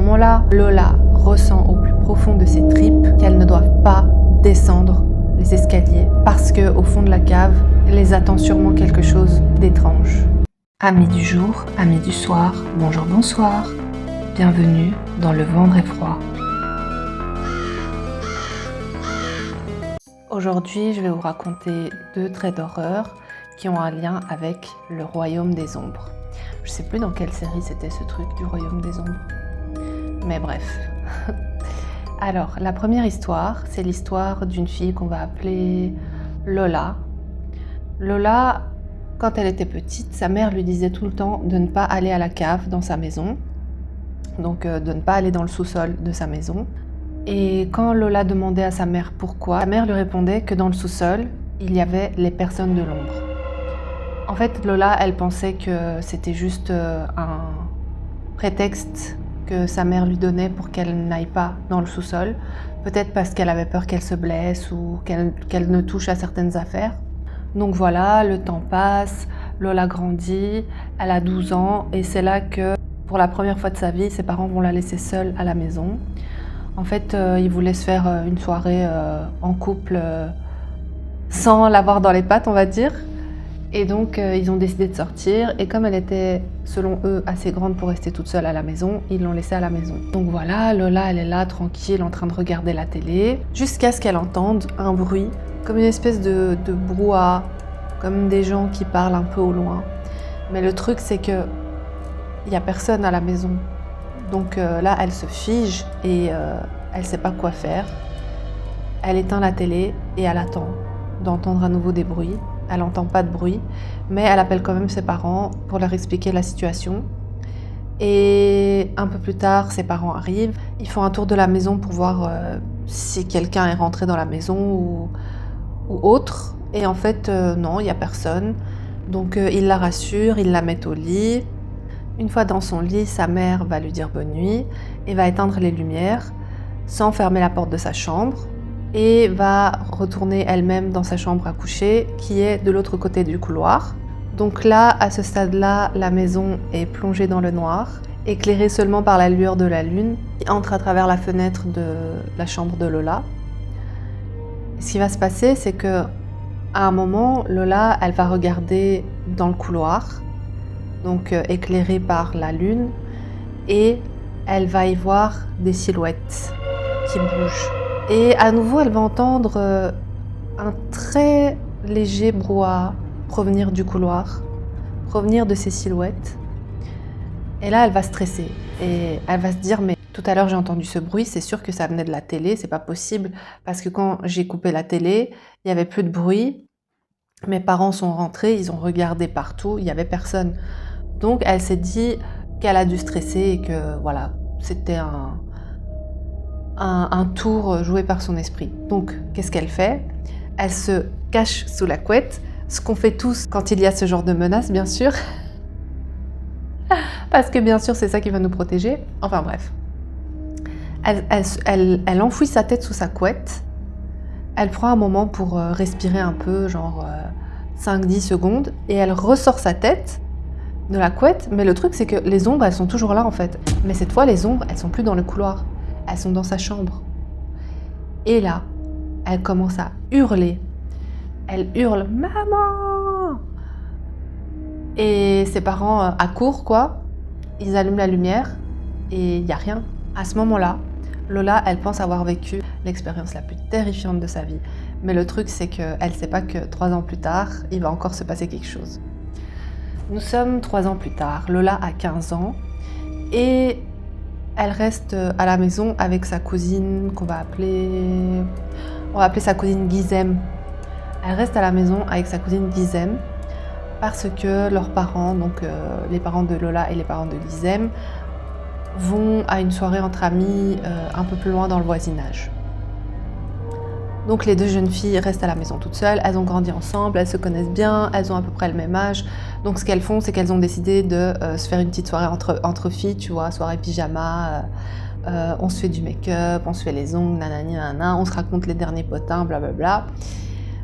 moment-là, Lola ressent au plus profond de ses tripes qu'elles ne doivent pas descendre les escaliers parce qu'au fond de la cave, les attend sûrement quelque chose d'étrange. Amis du jour, amis du soir, bonjour, bonsoir. Bienvenue dans Le Vendre est froid. Aujourd'hui, je vais vous raconter 2 traits d'horreur qui ont un lien avec le royaume des ombres. Je sais plus dans quelle série c'était ce truc du royaume des ombres. Mais bref. Alors, la première histoire, c'est l'histoire d'une fille qu'on va appeler Lola. Lola, quand elle était petite, sa mère lui disait tout le temps de ne pas aller à la cave dans sa maison. Donc de ne pas aller dans le sous-sol de sa maison. Et quand Lola demandait à sa mère pourquoi, sa mère lui répondait que dans le sous-sol, il y avait les personnes de l'ombre. En fait, Lola, elle pensait que c'était juste un prétexte que sa mère lui donnait pour qu'elle n'aille pas dans le sous-sol. Peut-être parce qu'elle avait peur qu'elle se blesse ou qu'elle ne touche à certaines affaires. Donc voilà, le temps passe, Lola grandit, elle a 12 ans et c'est là que, pour la première fois de sa vie, ses parents vont la laisser seule à la maison. En fait, ils voulaient se faire une soirée en couple sans l'avoir dans les pattes, on va dire. Et donc, ils ont décidé de sortir. Et comme elle était, selon eux, assez grande pour rester toute seule à la maison, ils l'ont laissée à la maison. Donc voilà, Lola, elle est là, tranquille, en train de regarder la télé, jusqu'à ce qu'elle entende un bruit, comme une espèce de brouhaha, comme des gens qui parlent un peu au loin. Mais le truc, c'est que il n'y a personne à la maison. Donc là, elle se fige et elle ne sait pas quoi faire. Elle éteint la télé et elle attend d'entendre à nouveau des bruits. Elle n'entend pas de bruit, mais elle appelle quand même ses parents pour leur expliquer la situation. Et un peu plus tard, ses parents arrivent. Ils font un tour de la maison pour voir si quelqu'un est rentré dans la maison ou autre. Et en fait, non, il n'y a personne. Donc ils la rassurent, ils la mettent au lit. Une fois dans son lit, sa mère va lui dire bonne nuit et va éteindre les lumières sans fermer la porte de sa chambre et va retourner elle-même dans sa chambre à coucher qui est de l'autre côté du couloir. Donc là, à ce stade-là, la maison est plongée dans le noir, éclairée seulement par la lueur de la lune qui entre à travers la fenêtre de la chambre de Lola. Et ce qui va se passer, c'est que à un moment, Lola, elle va regarder dans le couloir, donc éclairée par la lune, et elle va y voir des silhouettes qui bougent. Et à nouveau, elle va entendre un très léger brouhaha provenir du couloir, provenir de ces silhouettes. Et là, elle va stresser et elle va se dire mais tout à l'heure j'ai entendu ce bruit, c'est sûr que ça venait de la télé, c'est pas possible parce que quand j'ai coupé la télé, il y avait plus de bruit. Mes parents sont rentrés, ils ont regardé partout, il y avait personne. Donc elle s'est dit qu'elle a dû stresser et que voilà, c'était un tour joué par son esprit. Donc qu'est-ce qu'elle fait? Elle se cache sous la couette, ce qu'on fait tous quand il y a ce genre de menace, bien sûr. Parce que bien sûr c'est ça qui va nous protéger. Enfin bref. Elle enfouit sa tête sous sa couette. Elle prend un moment pour respirer un peu, genre 5-10 secondes, et elle ressort sa tête de la couette, mais le truc c'est que les ombres elles sont toujours là en fait. Mais cette fois les ombres elles sont plus dans le couloir, elles sont dans sa chambre. Et là, elle commence à hurler. Elle hurle « Maman !» Et ses parents accourent quoi, ils allument la lumière et il n'y a rien. À ce moment-là, Lola elle pense avoir vécu l'expérience la plus terrifiante de sa vie. Mais le truc c'est qu'elle ne sait pas que 3 ans plus tard, il va encore se passer quelque chose. Nous sommes 3 ans plus tard, Lola a 15 ans et elle reste à la maison avec sa cousine qu'on va appeler sa cousine Gizem. Elle reste à la maison avec sa cousine Gizem parce que leurs parents, donc les parents de Lola et les parents de Gizem, vont à une soirée entre amis un peu plus loin dans le voisinage. Donc les 2 jeunes filles restent à la maison toutes seules, elles ont grandi ensemble, elles se connaissent bien, elles ont à peu près le même âge. Donc ce qu'elles font, c'est qu'elles ont décidé de se faire une petite soirée entre filles, tu vois, soirée pyjama, on se fait du make-up, on se fait les ongles, nanani nanana, on se raconte les derniers potins, blablabla.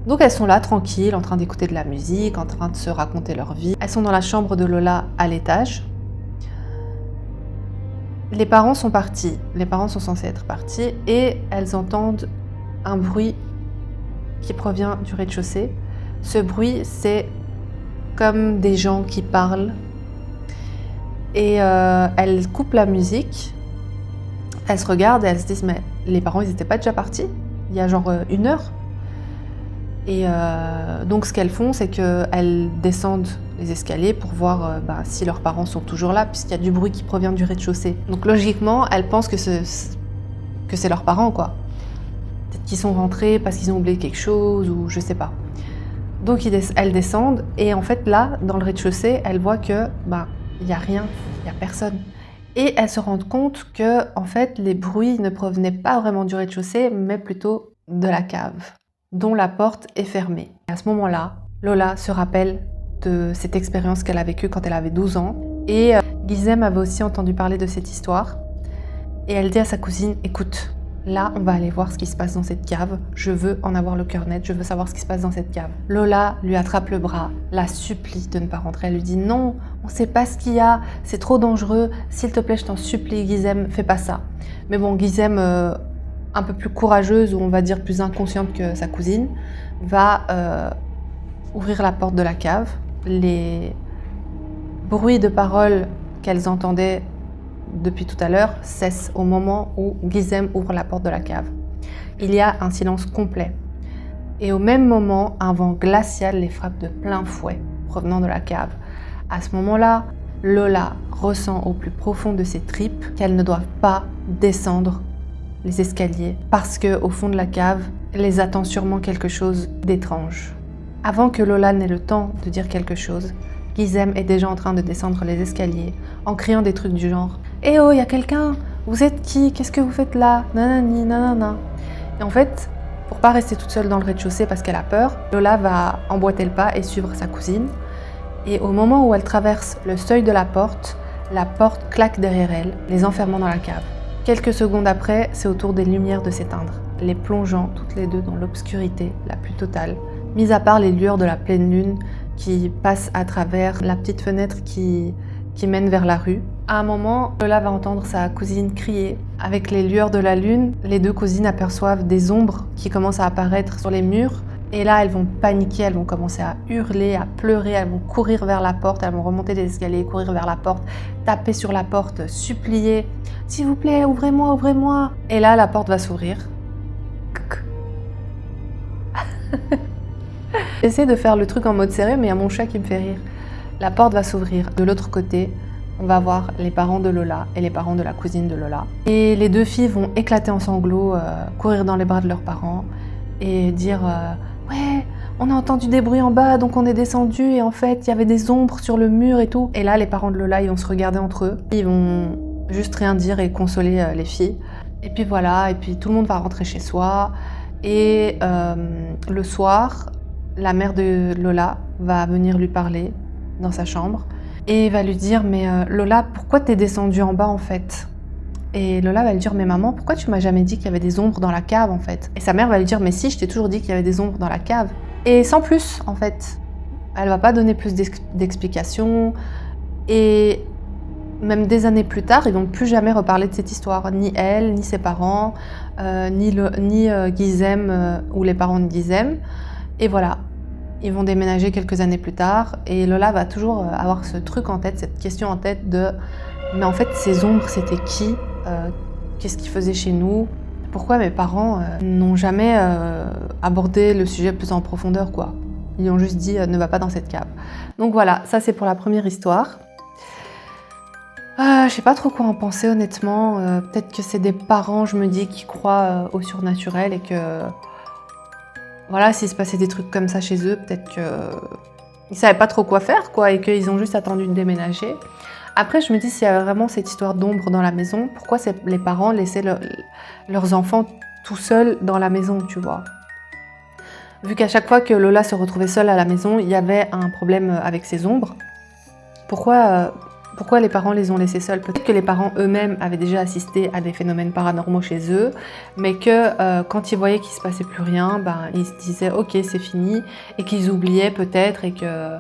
Donc elles sont là, tranquilles, en train d'écouter de la musique, en train de se raconter leur vie. Elles sont dans la chambre de Lola à l'étage. les parents sont partis, les parents sont censés être partis et elles entendent un bruit qui provient du rez-de-chaussée. Ce bruit, c'est comme des gens qui parlent et elles coupent la musique, elles se regardent et elles se disent mais les parents ils étaient pas déjà partis il y a genre 1 heure. Et donc ce qu'elles font, c'est qu'elles descendent les escaliers pour voir si leurs parents sont toujours là, puisqu'il y a du bruit qui provient du rez-de-chaussée. Donc logiquement, elles pensent que c'est leurs parents, quoi. Peut-être qu'ils sont rentrés parce qu'ils ont oublié quelque chose, ou je sais pas. Donc elles descendent, et en fait là, dans le rez-de-chaussée, elles voient que il y a rien, il y a personne. Et elles se rendent compte que en fait, les bruits ne provenaient pas vraiment du rez-de-chaussée, mais plutôt de la cave, dont la porte est fermée. Et à ce moment-là, Lola se rappelle de cette expérience qu'elle a vécue quand elle avait 12 ans. Et Guizem avait aussi entendu parler de cette histoire. Et elle dit à sa cousine, écoute, là on va aller voir ce qui se passe dans cette cave. Je veux en avoir le cœur net, je veux savoir ce qui se passe dans cette cave. Lola lui attrape le bras, la supplie de ne pas rentrer. Elle lui dit, non, on sait pas ce qu'il y a, c'est trop dangereux. S'il te plaît, je t'en supplie, Guizem, fais pas ça. Mais bon, Guizem... un peu plus courageuse, ou on va dire plus inconsciente que sa cousine, va ouvrir la porte de la cave. Les bruits de paroles qu'elles entendaient depuis tout à l'heure cessent au moment où Guizem ouvre la porte de la cave. Il y a un silence complet. Et au même moment, un vent glacial les frappe de plein fouet, provenant de la cave. À ce moment-là, Lola ressent au plus profond de ses tripes qu'elles ne doivent pas descendre les escaliers, parce qu'au fond de la cave, les attend sûrement quelque chose d'étrange. Avant que Lola n'ait le temps de dire quelque chose, Guizem est déjà en train de descendre les escaliers, en criant des trucs du genre « Eh oh, y a quelqu'un? Vous êtes qui? Qu'est-ce que vous faites là? Nanani, nanana » Et en fait, pour pas rester toute seule dans le rez-de-chaussée parce qu'elle a peur, Lola va emboîter le pas et suivre sa cousine. Et au moment où elle traverse le seuil de la porte claque derrière elle, les enfermant dans la cave. Quelques secondes après, c'est au tour des lumières de s'éteindre, les plongeant toutes les deux dans l'obscurité la plus totale, mis à part les lueurs de la pleine lune qui passent à travers la petite fenêtre qui mène vers la rue. À un moment, Lola va entendre sa cousine crier. Avec les lueurs de la lune, les deux cousines aperçoivent des ombres qui commencent à apparaître sur les murs. Et là, elles vont paniquer, elles vont commencer à hurler, à pleurer, elles vont courir vers la porte, elles vont remonter les escaliers, courir vers la porte, taper sur la porte, supplier « S'il vous plaît, ouvrez-moi, ouvrez-moi » Et là, la porte va s'ouvrir. J'essaie de faire le truc en mode sérieux, mais il y a mon chat qui me fait rire. La porte va s'ouvrir. De l'autre côté, on va voir les parents de Lola et les parents de la cousine de Lola. Et les deux filles vont éclater en sanglots, courir dans les bras de leurs parents et dire ouais, on a entendu des bruits en bas, donc on est descendu et en fait, il y avait des ombres sur le mur et tout. Et là, les parents de Lola, ils vont se regarder entre eux. Ils vont juste rien dire et consoler les filles. Et puis voilà, et puis tout le monde va rentrer chez soi. Et le soir, la mère de Lola va venir lui parler dans sa chambre et va lui dire « Mais Lola, pourquoi t'es descendue en bas en fait ?» Et Lola va lui dire « Mais maman, pourquoi tu m'as jamais dit qu'il y avait des ombres dans la cave en fait ?» Et sa mère va lui dire « Mais si, je t'ai toujours dit qu'il y avait des ombres dans la cave. » Et sans plus en fait. Elle va pas donner plus d'explications. Et même des années plus tard, ils vont plus jamais reparler de cette histoire. Ni elle, ni ses parents, ni Guizem ou les parents de Guizem. Et voilà. Ils vont déménager quelques années plus tard et Lola va toujours avoir ce truc en tête, cette question en tête de « Mais en fait, ces ombres, c'était qui ? Qu'est-ce qu'ils faisaient chez nous ? Pourquoi mes parents n'ont jamais abordé le sujet plus en profondeur, quoi ? Ils ont juste dit « Ne va pas dans cette cave ». Donc voilà, ça c'est pour la première histoire. Je sais pas trop quoi en penser honnêtement. Peut-être que c'est des parents, je me dis, qui croient au surnaturel et que... Voilà, s'il se passait des trucs comme ça chez eux, peut-être qu'ils savaient pas trop quoi faire, quoi, et qu'ils ont juste attendu de déménager. Après, je me dis, s'il y a vraiment cette histoire d'ombre dans la maison, pourquoi les parents laissaient leurs enfants tout seuls dans la maison, tu vois? Vu qu'à chaque fois que Lola se retrouvait seule à la maison, il y avait un problème avec ces ombres. Pourquoi les parents les ont laissés seuls? Peut-être que les parents eux-mêmes avaient déjà assisté à des phénomènes paranormaux chez eux, mais que quand ils voyaient qu'il ne se passait plus rien, ils se disaient « Ok, c'est fini » et qu'ils oubliaient peut-être et que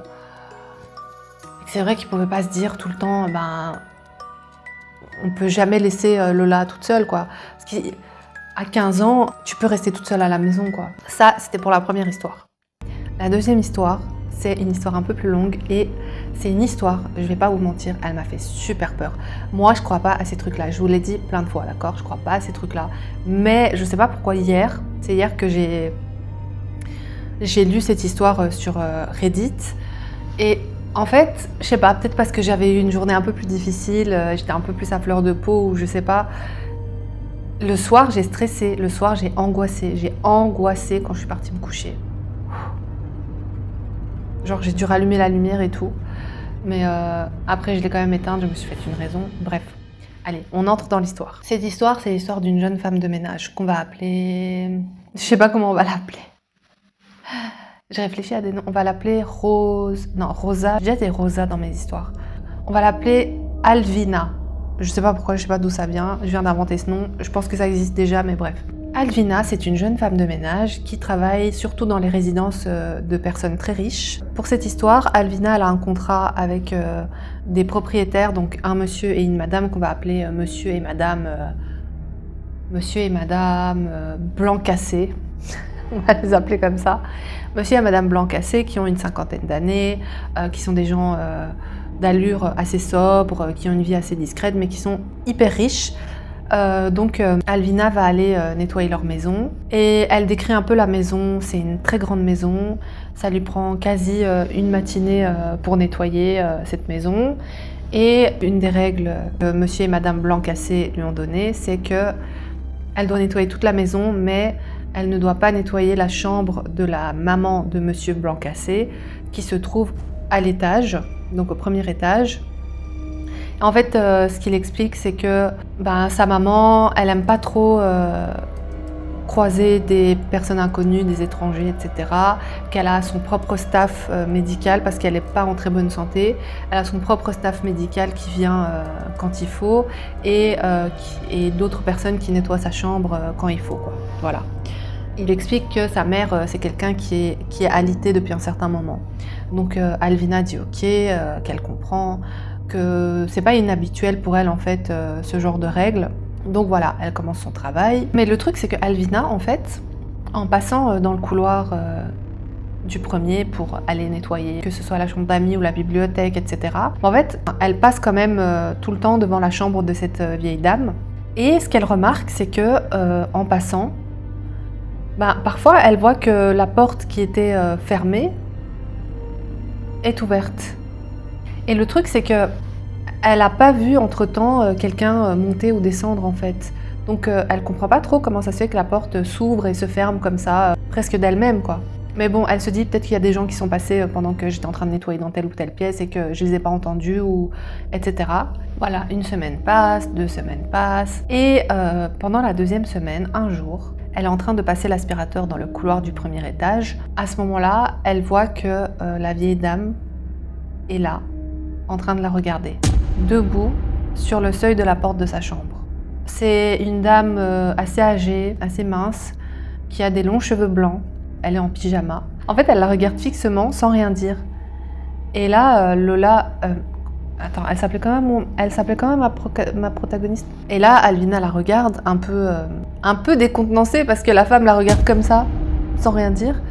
c'est vrai qu'ils ne pouvaient pas se dire tout le temps on peut jamais laisser Lola toute seule, quoi. Parce qu'à 15 ans, tu peux rester toute seule à la maison, quoi. Ça, c'était pour la première histoire. La deuxième histoire, c'est une histoire un peu plus longue et c'est une histoire, je vais pas vous mentir, elle m'a fait super peur. Moi, je crois pas à ces trucs-là. Je vous l'ai dit plein de fois, d'accord? Je crois pas à ces trucs-là. Mais je sais pas pourquoi c'est hier que j'ai lu cette histoire sur Reddit. Et en fait, je sais pas, peut-être parce que j'avais eu une journée un peu plus difficile, j'étais un peu plus à fleur de peau ou je sais pas. Le soir, j'ai stressé, le soir, j'ai angoissé quand je suis partie me coucher. Genre, j'ai dû rallumer la lumière et tout. Mais après, je l'ai quand même éteinte, je me suis fait une raison. Bref, allez, on entre dans l'histoire. Cette histoire, c'est l'histoire d'une jeune femme de ménage qu'on va appeler... Je sais pas comment on va l'appeler. J'ai réfléchi à des noms. On va l'appeler Rose... Non, Rosa. J'ai déjà dit Rosa dans mes histoires. On va l'appeler Alvina. Je sais pas pourquoi, je sais pas d'où ça vient. Je viens d'inventer ce nom. Je pense que ça existe déjà, mais bref. Alvina, c'est une jeune femme de ménage qui travaille surtout dans les résidences de personnes très riches. Pour cette histoire, Alvina elle a un contrat avec des propriétaires, donc un monsieur et une madame qu'on va appeler monsieur et madame Blancassé. On va les appeler comme ça. Monsieur et madame Blancassé qui ont une cinquantaine d'années, qui sont des gens d'allure assez sobre, qui ont une vie assez discrète, mais qui sont hyper riches. Donc Alvina va aller nettoyer leur maison et elle décrit un peu la maison. C'est une très grande maison, ça lui prend quasi une matinée pour nettoyer cette maison. Et une des règles que monsieur et madame Blancassé lui ont données, c'est que elle doit nettoyer toute la maison, mais elle ne doit pas nettoyer la chambre de la maman de monsieur Blancassé qui se trouve à l'étage, donc au premier étage. En fait, ce qu'il explique, c'est que sa maman, elle aime pas trop croiser des personnes inconnues, des étrangers, etc. Qu'elle a son propre staff médical parce qu'elle n'est pas en très bonne santé. Elle a son propre staff médical qui vient quand il faut et d'autres personnes qui nettoient sa chambre quand il faut, quoi. Voilà. Il explique que sa mère, c'est quelqu'un qui est alité depuis un certain moment. Donc Alvina dit ok, qu'elle comprend, que c'est pas inhabituel pour elle en fait ce genre de règles. Donc voilà, elle commence son travail. Mais le truc c'est que Alvina en fait, en passant dans le couloir du premier pour aller nettoyer, que ce soit la chambre d'amis ou la bibliothèque, etc. En fait, elle passe quand même tout le temps devant la chambre de cette vieille dame. Et ce qu'elle remarque, c'est que en passant, parfois elle voit que la porte qui était fermée est ouverte. Et le truc, c'est que elle n'a pas vu entre-temps quelqu'un monter ou descendre en fait. Donc elle comprend pas trop comment ça se fait que la porte s'ouvre et se ferme comme ça, presque d'elle-même, quoi. Mais bon, elle se dit peut-être qu'il y a des gens qui sont passés pendant que j'étais en train de nettoyer dans telle ou telle pièce et que je les ai pas entendus, ou etc. Voilà, une semaine passe, 2 semaines passent. Et pendant la 2e semaine, un jour, elle est en train de passer l'aspirateur dans le couloir du premier étage. À ce moment-là, elle voit que la vieille dame est là, en train de la regarder, debout sur le seuil de la porte de sa chambre. C'est une dame assez âgée, assez mince, qui a des longs cheveux blancs. Elle est en pyjama. En fait, elle la regarde fixement, sans rien dire. Et là, Lola... Attends, elle s'appelait quand même ma protagoniste. Et là, Alvina la regarde un peu décontenancée parce que la femme la regarde comme ça, sans rien dire.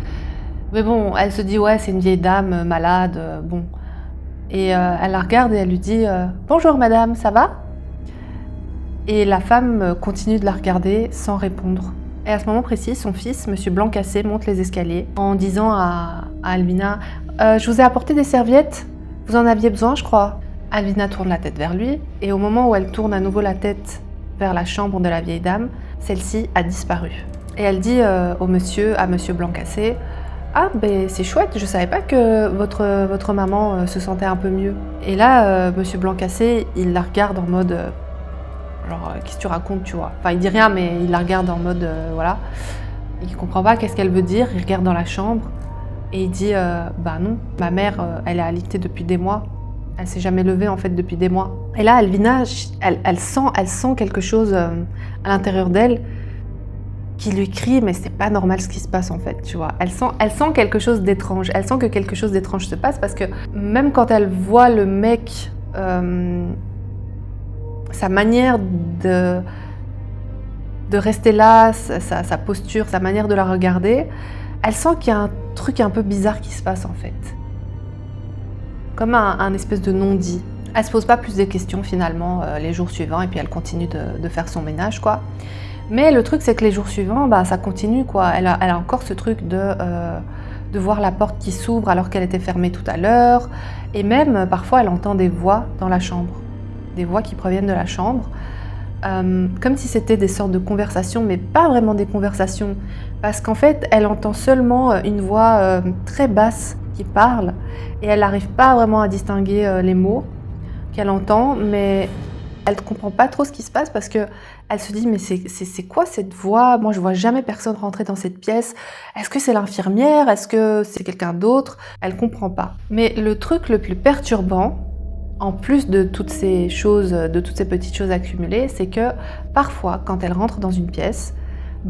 Mais bon, elle se dit ouais, c'est une vieille dame malade, bon. Et elle la regarde et elle lui dit « Bonjour madame, ça va ?» Et la femme continue de la regarder sans répondre. Et à ce moment précis, son fils, monsieur Blancassé, monte les escaliers en disant à Alvina « Je vous ai apporté des serviettes, vous en aviez besoin, je crois ?» Alvina tourne la tête vers lui et au moment où elle tourne à nouveau la tête vers la chambre de la vieille dame, celle-ci a disparu. Et elle dit à monsieur Blancassé « Ah, ben c'est chouette, je savais pas que votre maman se sentait un peu mieux. » Et là, monsieur Blancassé, il la regarde en mode genre, qu'est-ce que tu racontes, tu vois. Enfin, il dit rien, mais il la regarde en mode voilà. Il comprend pas qu'est-ce qu'elle veut dire, il regarde dans la chambre et il dit bah non, ma mère, elle est alitée depuis des mois. Elle s'est jamais levée en fait depuis des mois. Et là, Alvina, elle sent quelque chose à l'intérieur d'elle qui lui crie, mais c'est pas normal ce qui se passe en fait, tu vois. Elle sent quelque chose d'étrange. Elle sent que quelque chose d'étrange se passe parce que même quand elle voit le mec sa manière de rester là, sa posture, sa manière de la regarder, elle sent qu'il y a un truc un peu bizarre qui se passe en fait. Comme un espèce de non-dit. Elle se pose pas plus de questions finalement les jours suivants et puis elle continue de faire son ménage quoi. Mais le truc c'est que les jours suivants, ça continue quoi. Elle a encore ce truc de voir la porte qui s'ouvre alors qu'elle était fermée tout à l'heure. Et même parfois elle entend des voix dans la chambre. Des voix qui proviennent de la chambre. Comme si c'était des sortes de conversations, mais pas vraiment des conversations. Parce qu'en fait, elle entend seulement une voix très basse qui parle. Et elle n'arrive pas vraiment à distinguer les mots qu'elle entend. Mais elle ne comprend pas trop ce qui se passe parce qu'elle se dit « Mais c'est quoi cette voix? Moi, je vois jamais personne rentrer dans cette pièce. Est-ce que c'est l'infirmière? Est-ce que c'est quelqu'un d'autre ?» Elle ne comprend pas. Mais le truc le plus perturbant, en plus de toutes ces choses, de toutes ces petites choses accumulées, c'est que parfois, quand elle rentre dans une pièce,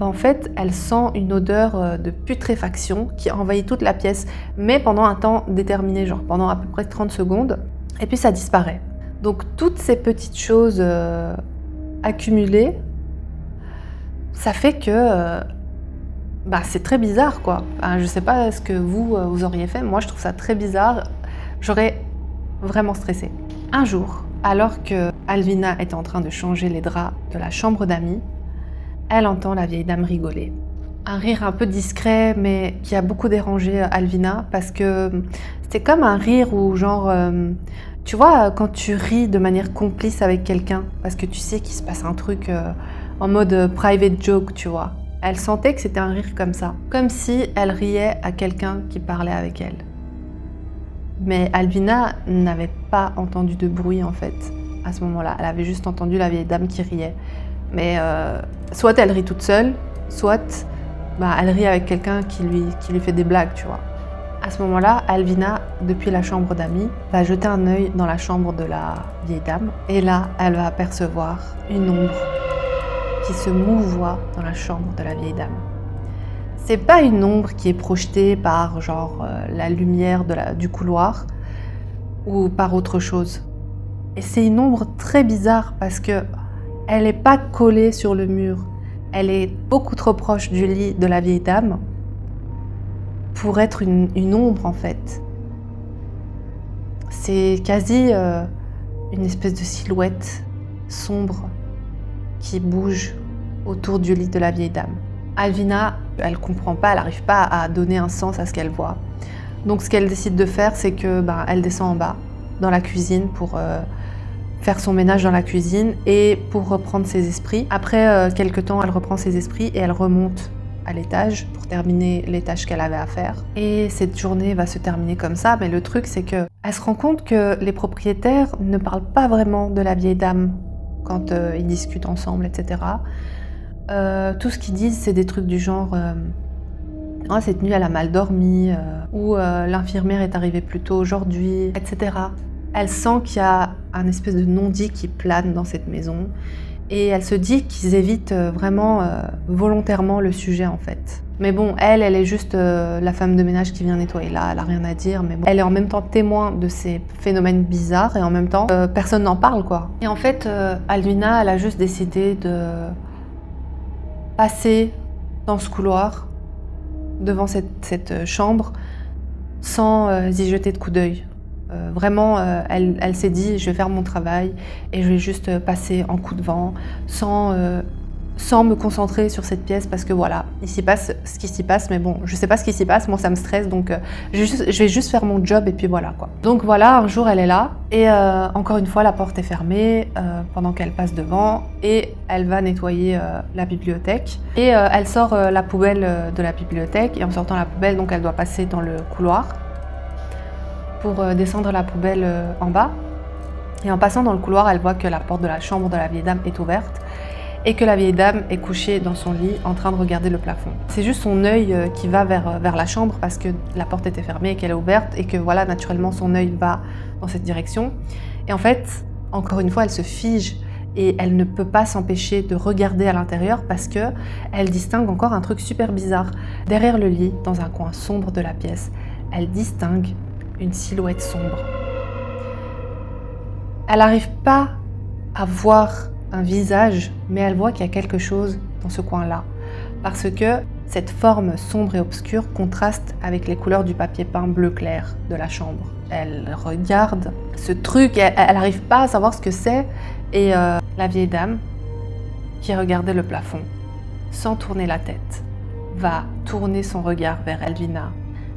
en fait, elle sent une odeur de putréfaction qui envahit toute la pièce, mais pendant un temps déterminé, genre pendant à peu près 30 secondes, et puis ça disparaît. Donc toutes ces petites choses accumulées, ça fait que c'est très bizarre, quoi. Enfin, je sais pas ce que vous auriez fait, moi je trouve ça très bizarre. J'aurais vraiment stressée. Un jour, alors que Alvina est en train de changer les draps de la chambre d'amis, elle entend la vieille dame rigoler. Un rire un peu discret, mais qui a beaucoup dérangé Alvina, parce que c'était comme un rire où genre... tu vois, quand tu ris de manière complice avec quelqu'un, parce que tu sais qu'il se passe un truc en mode private joke, tu vois. Elle sentait que c'était un rire comme ça, comme si elle riait à quelqu'un qui parlait avec elle. Mais Alvina n'avait pas entendu de bruit en fait, à ce moment-là. Elle avait juste entendu la vieille dame qui riait. Mais soit elle rit toute seule, soit elle rit avec quelqu'un qui lui fait des blagues, tu vois. À ce moment-là, Alvina, depuis la chambre d'amis, va jeter un œil dans la chambre de la vieille dame. Et là, elle va apercevoir une ombre qui se mouvoie dans la chambre de la vieille dame. C'est pas une ombre qui est projetée par genre la lumière du couloir ou par autre chose. Et c'est une ombre très bizarre parce que elle n'est pas collée sur le mur. Elle est beaucoup trop proche du lit de la vieille dame pour être une ombre en fait. C'est quasi une espèce de silhouette sombre qui bouge autour du lit de la vieille dame. Alvina, elle comprend pas, elle n'arrive pas à donner un sens à ce qu'elle voit. Donc ce qu'elle décide de faire, c'est que elle descend en bas, dans la cuisine, pour faire son ménage dans la cuisine et pour reprendre ses esprits. Après quelques temps, elle reprend ses esprits et elle remonte à l'étage pour terminer les tâches qu'elle avait à faire. Et cette journée va se terminer comme ça, mais le truc c'est que elle se rend compte que les propriétaires ne parlent pas vraiment de la vieille dame quand ils discutent ensemble, etc. Tout ce qu'ils disent, c'est des trucs du genre « cette nuit, elle a mal dormi » ou « l'infirmière est arrivée plus tôt aujourd'hui », etc. Elle sent qu'il y a un espèce de non-dit qui plane dans cette maison et elle se dit qu'ils évitent vraiment volontairement le sujet en fait. Mais bon, elle est juste la femme de ménage qui vient nettoyer là, elle a rien à dire, mais bon. Elle est en même temps témoin de ces phénomènes bizarres et en même temps, personne n'en parle quoi. Et en fait, Alvina, elle a juste décidé de passer dans ce couloir, devant cette chambre, sans y jeter de coup d'œil. Vraiment, elle s'est dit, je vais faire mon travail et je vais juste passer en coup de vent, sans me concentrer sur cette pièce, parce que voilà, il s'y passe ce qui s'y passe, mais bon, je sais pas ce qui s'y passe, moi ça me stresse, donc je vais juste faire mon job et puis voilà quoi. Donc voilà, un jour elle est là, et encore une fois la porte est fermée pendant qu'elle passe devant, et elle va nettoyer la bibliothèque, et elle sort la poubelle de la bibliothèque, et en sortant la poubelle, donc elle doit passer dans le couloir pour descendre la poubelle en bas, et en passant dans le couloir, elle voit que la porte de la chambre de la vieille dame est ouverte, et que la vieille dame est couchée dans son lit en train de regarder le plafond. C'est juste son œil qui va vers la chambre parce que la porte était fermée et qu'elle est ouverte et que voilà, naturellement son œil va dans cette direction. Et en fait, encore une fois, elle se fige et elle ne peut pas s'empêcher de regarder à l'intérieur parce que elle distingue encore un truc super bizarre. Derrière le lit, dans un coin sombre de la pièce, elle distingue une silhouette sombre. Elle n'arrive pas à voir un visage, mais elle voit qu'il y a quelque chose dans ce coin-là. Parce que cette forme sombre et obscure contraste avec les couleurs du papier peint bleu clair de la chambre. Elle regarde ce truc, elle n'arrive pas à savoir ce que c'est. Et la vieille dame, qui regardait le plafond, sans tourner la tête, va tourner son regard vers Alvina.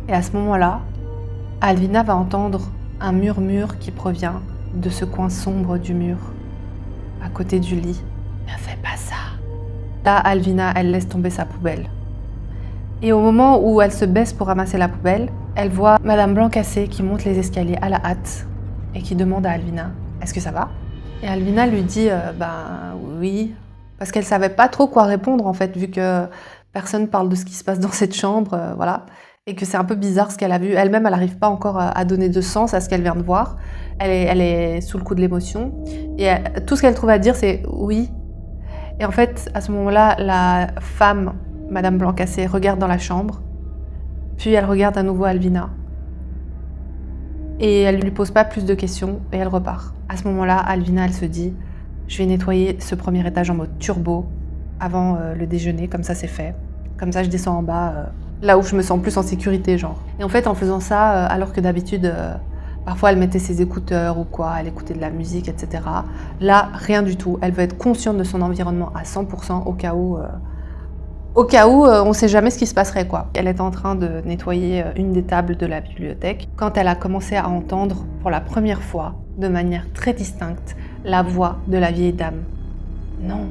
Et à ce moment-là, Alvina va entendre un murmure qui provient de ce coin sombre du mur, à côté du lit. Ne fais pas ça. Là, Alvina, elle laisse tomber sa poubelle. Et au moment où elle se baisse pour ramasser la poubelle, elle voit Madame Blancasset qui monte les escaliers à la hâte et qui demande à Alvina « Est-ce que ça va ?» Et Alvina lui dit « Ben oui », parce qu'elle savait pas trop quoi répondre en fait, vu que personne parle de ce qui se passe dans cette chambre, voilà. Et que c'est un peu bizarre ce qu'elle a vu. Elle-même, elle n'arrive pas encore à donner de sens à ce qu'elle vient de voir. Elle est sous le coup de l'émotion. Et tout ce qu'elle trouve à dire, c'est « oui ». Et en fait, à ce moment-là, la femme, Madame Blancasset, regarde dans la chambre. Puis elle regarde à nouveau Alvina. Et elle ne lui pose pas plus de questions et elle repart. À ce moment-là, Alvina, elle se dit « Je vais nettoyer ce premier étage en mode turbo avant le déjeuner, comme ça c'est fait. Comme ça je descends en bas, là où je me sens plus en sécurité, genre. » Et en fait, en faisant ça, alors que d'habitude, parfois elle mettait ses écouteurs ou quoi, elle écoutait de la musique, etc. Là, rien du tout. Elle veut être consciente de son environnement à 100% au cas où on ne sait jamais ce qui se passerait, quoi. Elle est en train de nettoyer une des tables de la bibliothèque quand elle a commencé à entendre pour la première fois, de manière très distincte, la voix de la vieille dame. Non,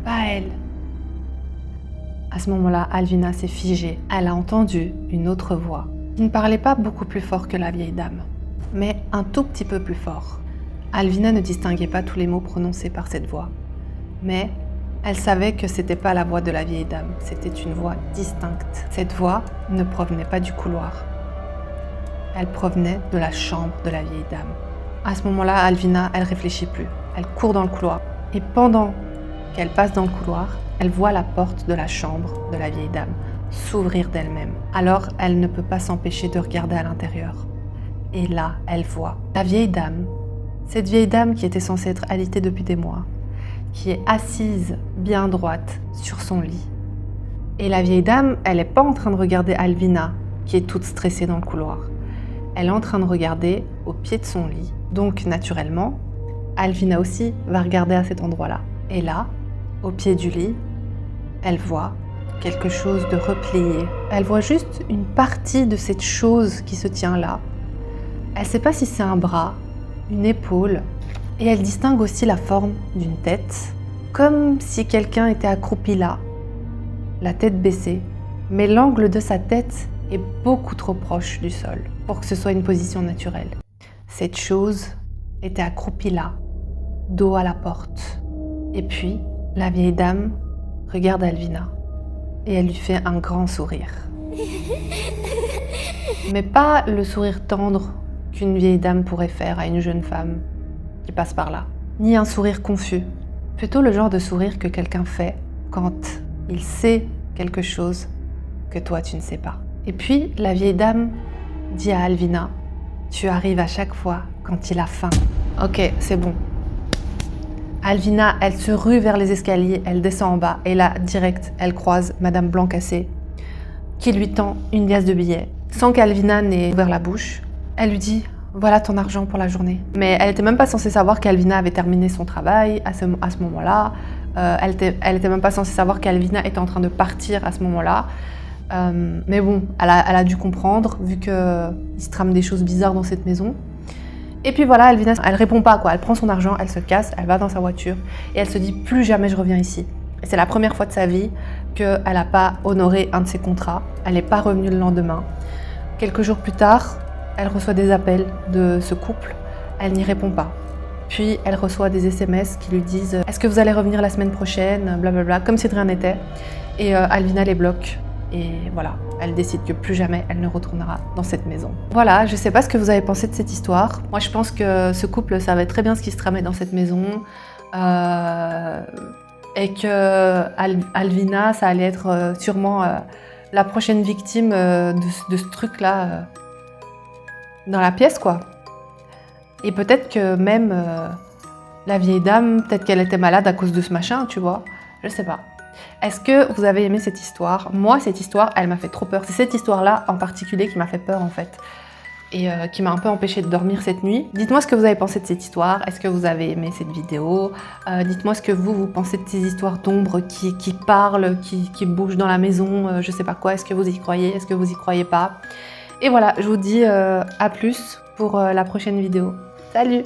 pas elle. À ce moment-là, Alvina s'est figée. Elle a entendu une autre voix qui ne parlait pas beaucoup plus fort que la vieille dame, mais un tout petit peu plus fort. Alvina ne distinguait pas tous les mots prononcés par cette voix, mais elle savait que c'était pas la voix de la vieille dame, c'était une voix distincte. Cette voix ne provenait pas du couloir. Elle provenait de la chambre de la vieille dame. À ce moment-là, Alvina, elle réfléchit plus. Elle court dans le couloir. Et pendant qu'elle passe dans le couloir, elle voit la porte de la chambre de la vieille dame s'ouvrir d'elle-même. Alors, elle ne peut pas s'empêcher de regarder à l'intérieur. Et là, elle voit la vieille dame, cette vieille dame qui était censée être alitée depuis des mois, qui est assise bien droite sur son lit. Et la vieille dame, elle n'est pas en train de regarder Alvina, qui est toute stressée dans le couloir. Elle est en train de regarder au pied de son lit. Donc, naturellement, Alvina aussi va regarder à cet endroit-là. Et là, au pied du lit, elle voit quelque chose de replié. Elle voit juste une partie de cette chose qui se tient là. Elle ne sait pas si c'est un bras, une épaule, et elle distingue aussi la forme d'une tête, comme si quelqu'un était accroupi là, la tête baissée, mais l'angle de sa tête est beaucoup trop proche du sol pour que ce soit une position naturelle. Cette chose était accroupie là, dos à la porte. Et puis, la vieille dame regarde Alvina et elle lui fait un grand sourire. Mais pas le sourire tendre qu'une vieille dame pourrait faire à une jeune femme qui passe par là, ni un sourire confus. Plutôt le genre de sourire que quelqu'un fait quand il sait quelque chose que toi tu ne sais pas. Et puis la vieille dame dit à Alvina « Tu arrives à chaque fois quand il a faim. » Ok, c'est bon. Alvina, elle se rue vers les escaliers, elle descend en bas et là, direct, elle croise Madame Blancasset qui lui tend une liasse de billets. Sans qu'Alvina n'ait ouvert la bouche, elle lui dit « Voilà ton argent pour la journée. » Mais elle n'était même pas censée savoir qu'Alvina avait terminé son travail à ce moment-là. Elle était même pas censée savoir qu'Alvina était en train de partir à ce moment-là. Mais bon, elle a dû comprendre, vu qu'il se trame des choses bizarres dans cette maison. Et puis voilà, Alvina, elle répond pas, quoi. Elle prend son argent, elle se casse, elle va dans sa voiture et elle se dit « Plus jamais je reviens ici ». Et c'est la première fois de sa vie qu'elle n'a pas honoré un de ses contrats. Elle n'est pas revenue le lendemain. Quelques jours plus tard, elle reçoit des appels de ce couple. Elle n'y répond pas. Puis elle reçoit des SMS qui lui disent « Est-ce que vous allez revenir la semaine prochaine ?» Blablabla, comme si de rien n'était. Et Alvina les bloque. Et voilà, elle décide que plus jamais elle ne retournera dans cette maison. Voilà, je sais pas ce que vous avez pensé de cette histoire. Moi, je pense que ce couple savait très bien ce qui se tramait dans cette maison. Et que Alvina, ça allait être sûrement la prochaine victime de ce truc-là dans la pièce, quoi. Et peut-être que même La vieille dame, peut-être qu'elle était malade à cause de ce machin, tu vois. Je sais pas. Est-ce que vous avez aimé cette histoire? Moi, cette histoire, elle m'a fait trop peur. C'est cette histoire-là en particulier qui m'a fait peur en fait. Et qui m'a un peu empêché de dormir cette nuit. Dites-moi ce que vous avez pensé de cette histoire. Est-ce que vous avez aimé cette vidéo? Dites-moi ce que vous pensez de ces histoires d'ombres qui parlent, qui bougent dans la maison, je sais pas quoi. Est-ce que vous y croyez? Est-ce que vous y croyez pas? Et voilà, je vous dis à plus pour la prochaine vidéo. Salut!